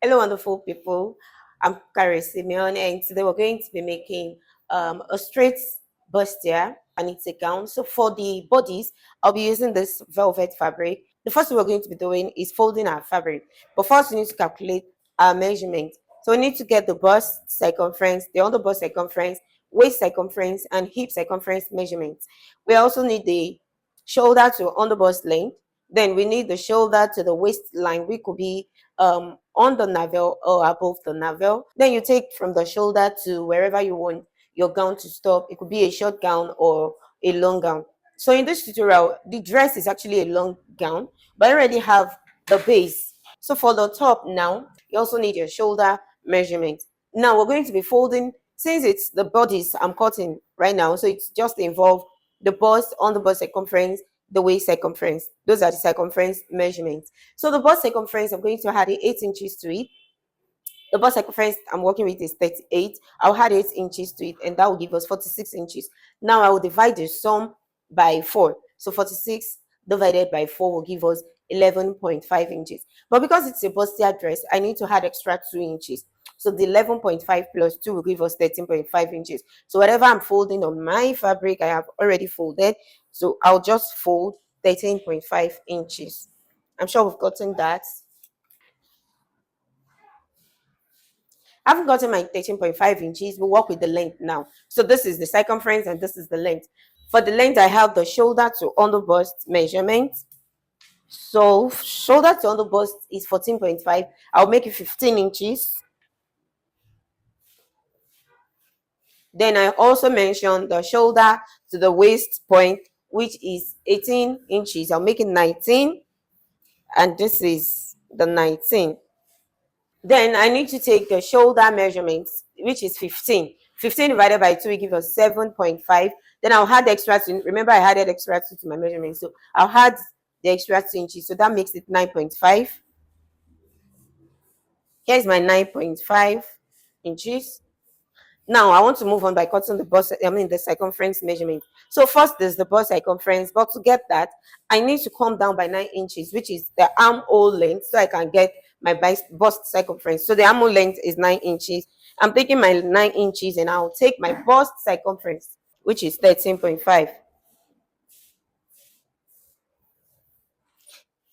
Hello, wonderful people. I'm Kharis, Simeon, and today we're going to be making a straight bustier, and it's a gown. So for the bodies, I'll be using this velvet fabric. The first thing we're going to be doing is folding our fabric. But first, we need to calculate our measurement. So we need to get the bust circumference, the under bust circumference, waist circumference, and hip circumference measurements. We also need the shoulder to under bust length. Then we need the shoulder to the waistline, which could be on the navel or above the navel. Then you take from the shoulder to wherever you want your gown to stop. It could be a short gown or a long gown. So in this tutorial, the dress is actually a long gown, but I already have the base. So for the top now, you also need your shoulder measurement. Now we're going to be folding, since it's the bodice I'm cutting right now, so it's just involve the bust, on the bust circumference, the waist circumference. Those are the circumference measurements. So the bust circumference, I'm going to add 8 inches to it. The bust circumference I'm working with is 38. I'll add 8 inches to it, and that will give us 46 inches. Now I will divide the sum by 4. So 46 divided by 4 will give us 11.5 inches. But because it's a bustier dress, I need to add extra 2 inches. So the 11.5 plus 2 will give us 13.5 inches. So whatever I'm folding on my fabric, I have already folded. So I'll just fold 13.5 inches. I'm sure we've gotten that. I haven't gotten my 13.5 inches. We'll work with the length now. So this is the circumference and this is the length. For the length, I have the shoulder to under bust measurement. So shoulder to under bust is 14.5. I'll make it 15 inches. Then I also mentioned the shoulder to the waist point, which is 18 inches. I'll make it 19. And this is the 19. Then I need to take the shoulder measurements, which is 15. 15 divided by 2 will give us 7.5. Then I'll add the extra 2. Remember, I added extra 2 to my measurement. So I'll add the extra 2 inches. So that makes it 9.5. Here's my 9.5 inches. Now I want to move on by cutting the circumference measurement. So first there's the bust circumference, but to get that, I need to come down by 9 inches, which is the armhole length, so I can get my bust circumference. So the armhole length is 9 inches. I'm taking my 9 inches and I'll take my bust circumference, which is 13.5.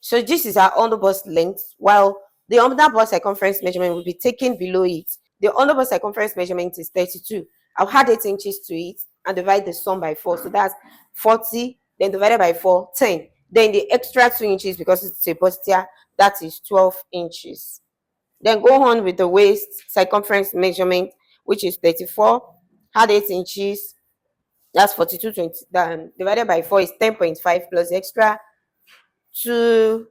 So this is our under bust length, while the under bust circumference measurement will be taken below it. The under bust circumference measurement is 32. I'll add 8 inches to it and divide the sum by 4. So that's 40, then divided by 4, 10. Then the extra 2 inches, because it's a bustier, that is 12 inches. Then go on with the waist circumference measurement, which is 34. Add 8 inches, that's 42, then divided by 4 is 10.5 plus extra 2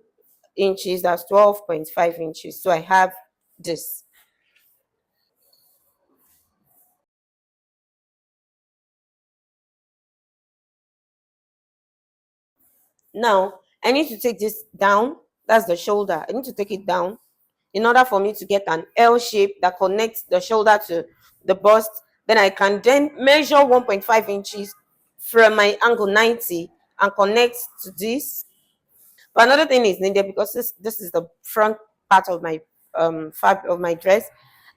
inches, that's 12.5 inches. So I have this. Now I need to take this down. That's the shoulder. I need to take it down in order for me to get an L shape that connects the shoulder to the bust. Then I can then measure 1.5 inches from my angle 90 and connect to this. But another thing is needed, because this is the front part of my fabric of my dress.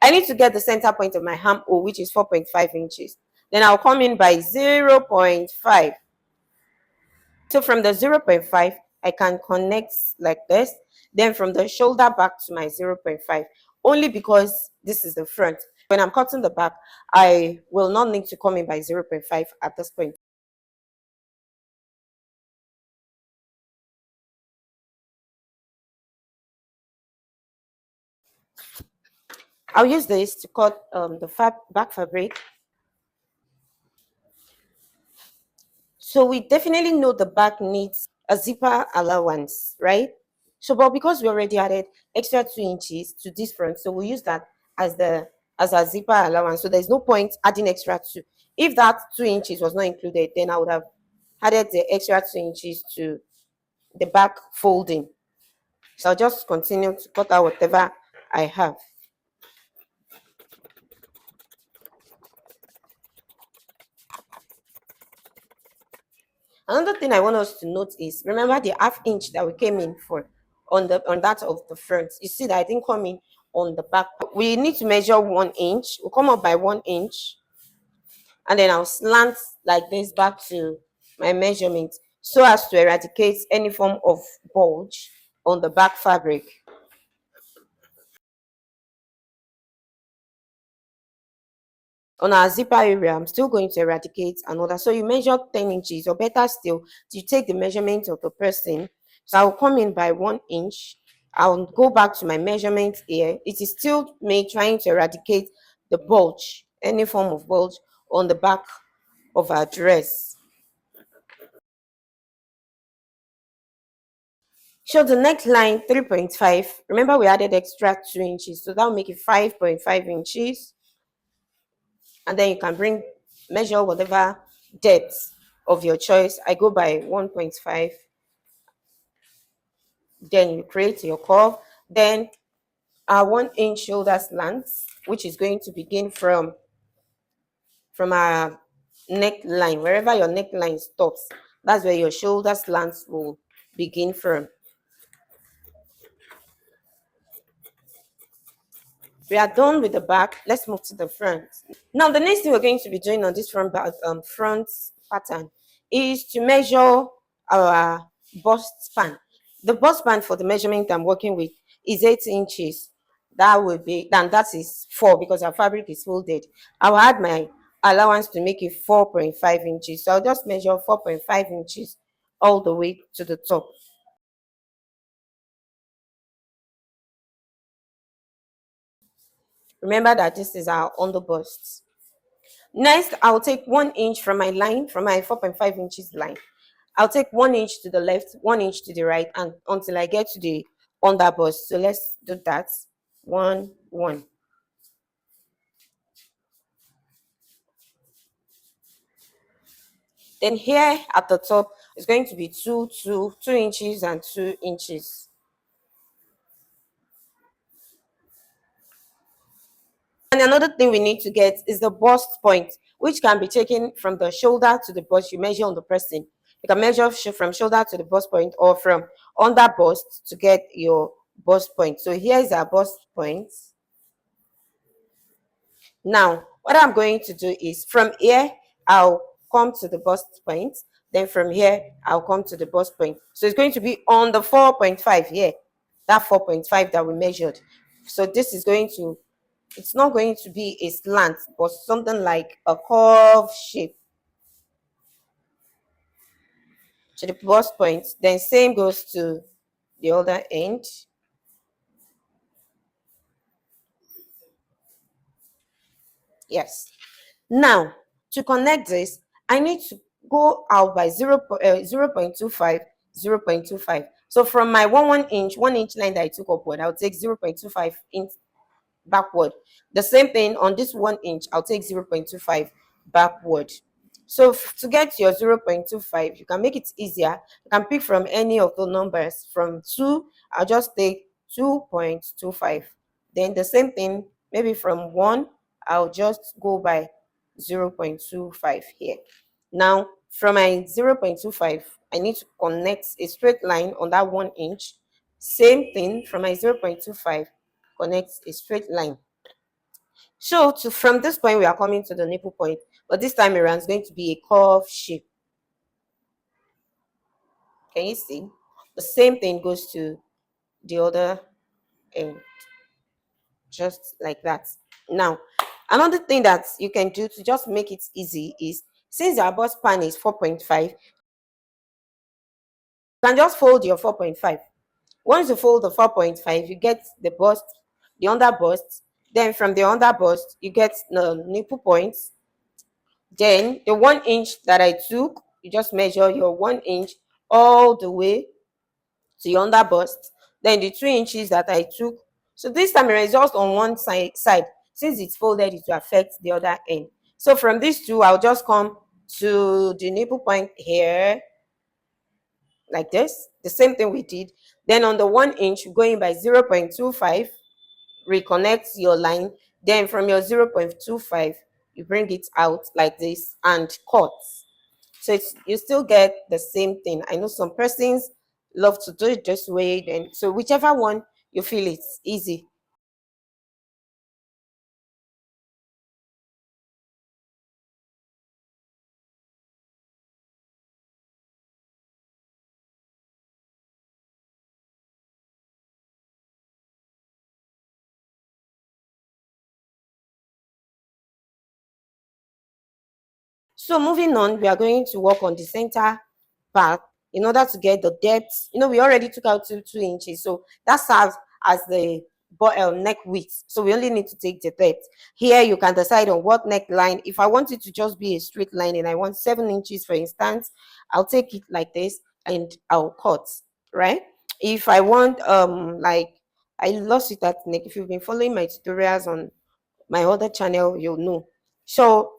I need to get the center point of my armhole, which is 4.5 inches. Then I'll come in by 0.5. So from the 0.5, I can connect like this. Then from the shoulder back to my 0.5, only because this is the front. When I'm cutting the back, I will not need to come in by 0.5 at this point. I'll use this to cut the back fabric. So we definitely know the back needs a zipper allowance, right? So, but because we already added extra 2 inches to this front, so we'll use that as the as a zipper allowance. So there's no point adding extra 2. If that 2 inches was not included, then I would have added the extra 2 inches to the back folding. So I'll just continue to cut out whatever I have. Another thing I want us to note is, remember the half inch that we came in for on that of the front. You see that I didn't come in on the back. We need to measure 1 inch. We'll come up by 1 inch, and then I'll slant like this back to my measurement so as to eradicate any form of bulge on the back fabric. On our zipper area, I'm still going to eradicate another. So you measure 10 inches, or better still, you take the measurement of the person. So I'll come in by 1 inch. I'll go back to my measurement here. It is still me trying to eradicate the bulge, any form of bulge on the back of our dress. So the neckline 3.5. Remember, we added extra 2 inches, so that will make it 5.5 inches. And then you can measure whatever depth of your choice. I go by 1.5. Then you create your curve. Then our 1 inch shoulder slant, which is going to begin from our neckline. Wherever your neckline stops, that's where your shoulder slants will begin from. We are done with the back. Let's move to the front. Now, the next thing we're going to be doing on this front pattern is to measure our bust span. The bust span for the measurement I'm working with is 8 inches. That will be, and that is 4 because our fabric is folded. I'll add my allowance to make it 4.5 inches. So I'll just measure 4.5 inches all the way to the top. Remember that this is our underbust. Next, I'll take 1 inch from my line, from my 4.5 inches line. I'll take 1 inch to the left, 1 inch to the right, and until I get to the underbust. So let's do that. 1, 1. Then here at the top is going to be 2 inches and 2 inches. And another thing we need to get is the bust point, which can be taken from the shoulder to the bust. You measure on the person. You can measure from shoulder to the bust point, or from under bust to get your bust point. So here is our bust point. Now, what I'm going to do is from here, I'll come to the bust point. Then from here, I'll come to the bust point. So it's going to be on the 4.5 here, that 4.5 that we measured. So this is going to, it's not going to be a slant, but something like a curve shape to the bust point. Then same goes to the other end. Yes. Now, to connect this, I need to go out by 0.25, 0.25. So from my 1 inch line that I took upward, I'll take 0.25 inch backward. The same thing on this 1 inch, I'll take 0.25 backward. So to get your 0.25, you can make it easier. You can pick from any of the numbers. From 2, I'll just take 2.25. Then the same thing, maybe from 1, I'll just go by 0.25 here. Now, from my 0.25, I need to connect a straight line on that 1 inch. Same thing, from my 0.25, connect a straight line. So from this point, we are coming to the nipple point, but this time around, it's going to be a curve shape. Can you see? The same thing goes to the other end, just like that. Now, another thing that you can do to just make it easy is, since our bust span is 4.5, you can just fold your 4.5. Once you fold the 4.5, you get the bust, the under bust. Then from the under bust, you get the nipple points. Then the 1 inch that I took, you just measure your 1 inch all the way to your under bust. Then the 2 inches that I took. So this time it is just on one side. Since it's folded, it will affect the other end. So from these two, I'll just come to the nipple point here, like this. The same thing we did. Then on the 1 inch, going by 0.25, reconnect your line. Then from your 0.25, you bring it out like this and cut. So you still get the same thing. I know some persons love to do it this way. Then so whichever one you feel it's easy, So moving on, we are going to work on the center part in order to get the depth. We already took out 2 inches, so that serves as the neck width. So we only need to take the depth. Here you can decide on what neckline. If I want it to just be a straight line and I want 7 inches, for instance, I'll take it like this and I'll cut, right? If I want like, I lost it at neck. If you've been following my tutorials on my other channel, you'll know. So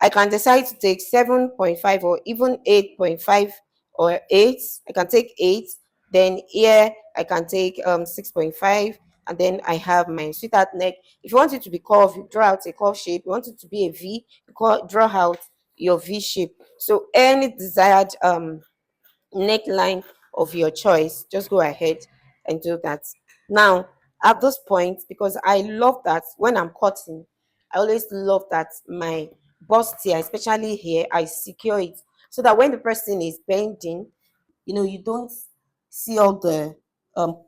I can decide to take 7.5 or even 8.5 or 8. I can take 8. Then here I can take 6.5. And then I have my sweetheart neck. If you want it to be curved, you draw out a curve shape. You want it to be a V, draw out your V shape. So any desired neckline of your choice, just go ahead and do that. Now, at this point, because I love that when I'm cutting, I always love that my bustier, especially here, I secure it so that when the person is bending, you don't see all the um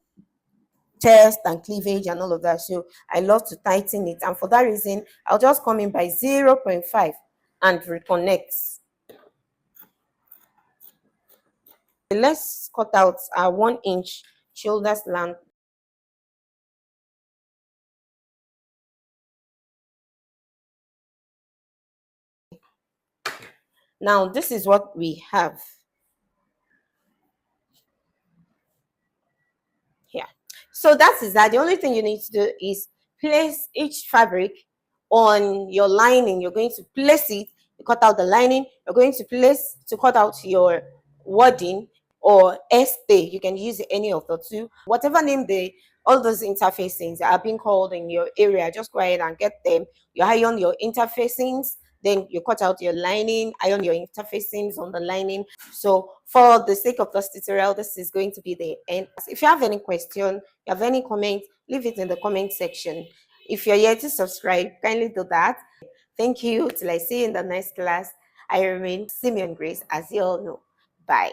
chest and cleavage and all of that. So I love to tighten it, and for that reason, I'll just come in by 0.5 and reconnect. Let's cut out our 1 inch shoulder slant. Now this is what we have here. So that is that. The only thing you need to do is place each fabric on your lining. You're going to place it, you cut out the lining, you're going to cut out your wadding or stay. You can use any of the two. Whatever name all those interfacings are being called in your area, just go ahead and get them. You iron your interfacings, then you cut out your lining, iron your interfacings on the lining. So for the sake of this tutorial, this is going to be the end. If you have any question, you have any comment, leave it in the comment section. If you're yet to subscribe, kindly do that. Thank you. Till I see you in the next class. I remain Simeon Grace, as you all know. Bye.